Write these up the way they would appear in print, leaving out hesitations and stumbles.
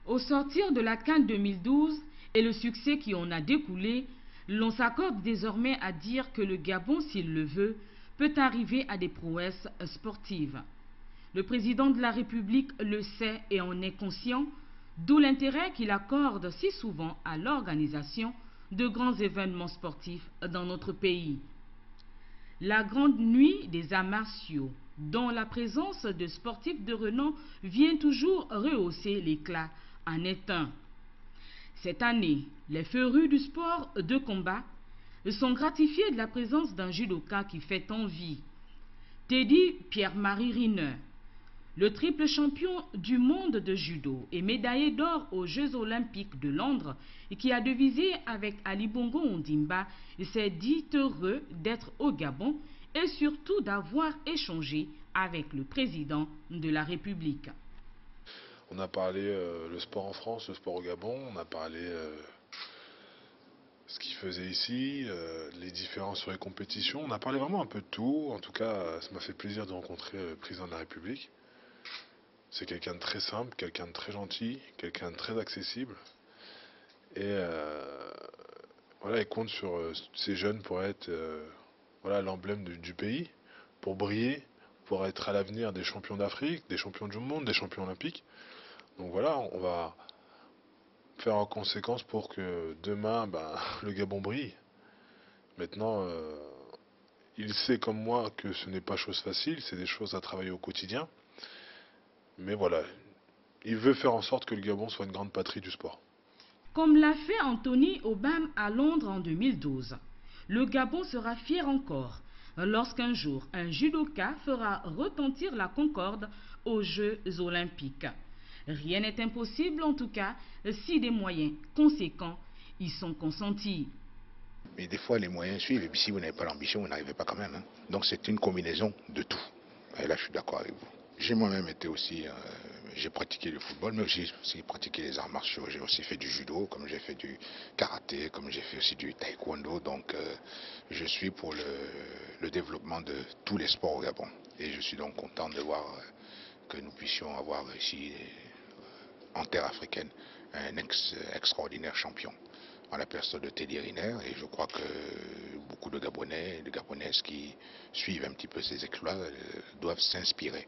Au sortir de la CAN 2012 et le succès qui en a découlé, l'on s'accorde désormais à dire que le Gabon, s'il le veut, peut arriver à des prouesses sportives. Le président de la République le sait et en est conscient, d'où l'intérêt qu'il accorde si souvent à l'organisation de grands événements sportifs dans notre pays. La grande nuit des arts martiaux, dont la présence de sportifs de renom vient toujours rehausser l'éclat, en est un. Cette année, les férus du sport de combat sont gratifiés de la présence d'un judoka qui fait envie. Teddy Pierre-Marie Riner, le triple champion du monde de judo et médaillé d'or aux Jeux olympiques de Londres et qui a devisé avec Ali Bongo Ondimba, s'est dit heureux d'être au Gabon et surtout d'avoir échangé avec le président de la République. On a parlé le sport en France, le sport au Gabon, on a parlé ce qu'il faisait ici, les différences sur les compétitions, on a parlé vraiment un peu de tout. En tout cas, ça m'a fait plaisir de rencontrer le président de la République. C'est quelqu'un de très simple, quelqu'un de très gentil, quelqu'un de très accessible. Et voilà, il compte sur ces jeunes pour être voilà, l'emblème du pays, pour briller, pour être à l'avenir des champions d'Afrique, des champions du monde, des champions olympiques. Donc voilà, on va faire en conséquence pour que demain, le Gabon brille. Maintenant, il sait comme moi que ce n'est pas chose facile, c'est des choses à travailler au quotidien. Mais voilà, il veut faire en sorte que le Gabon soit une grande patrie du sport. Comme l'a fait Anthony Obama à Londres en 2012, le Gabon sera fier encore lorsqu'un jour un judoka fera retentir la concorde aux Jeux olympiques. Rien n'est impossible en tout cas si des moyens conséquents y sont consentis. Mais des fois les moyens suivent et puis si vous n'avez pas l'ambition, vous n'arrivez pas quand même. Donc c'est une combinaison de tout. Et là je suis d'accord avec vous. J'ai moi-même été aussi, j'ai pratiqué le football, mais j'ai aussi pratiqué les arts martiaux. J'ai aussi fait du judo, comme j'ai fait du karaté, comme j'ai fait aussi du taekwondo. Donc je suis pour le développement de tous les sports au Gabon. Et je suis donc content de voir que nous puissions avoir ici, en terre africaine, un extraordinaire champion en la personne de Teddy Riner. Et je crois que beaucoup de Gabonais et de Gabonaises qui suivent un petit peu ses exploits doivent s'inspirer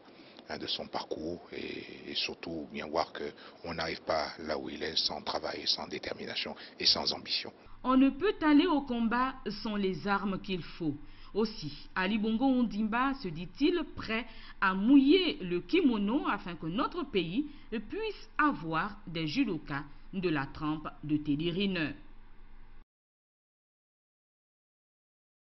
de son parcours et surtout bien voir qu'on n'arrive pas là où il est sans travail, sans détermination et sans ambition. On ne peut aller au combat sans les armes qu'il faut. Aussi, Ali Bongo Ondimba se dit-il prêt à mouiller le kimono afin que notre pays puisse avoir des judokas de la trempe de Teddy Riner.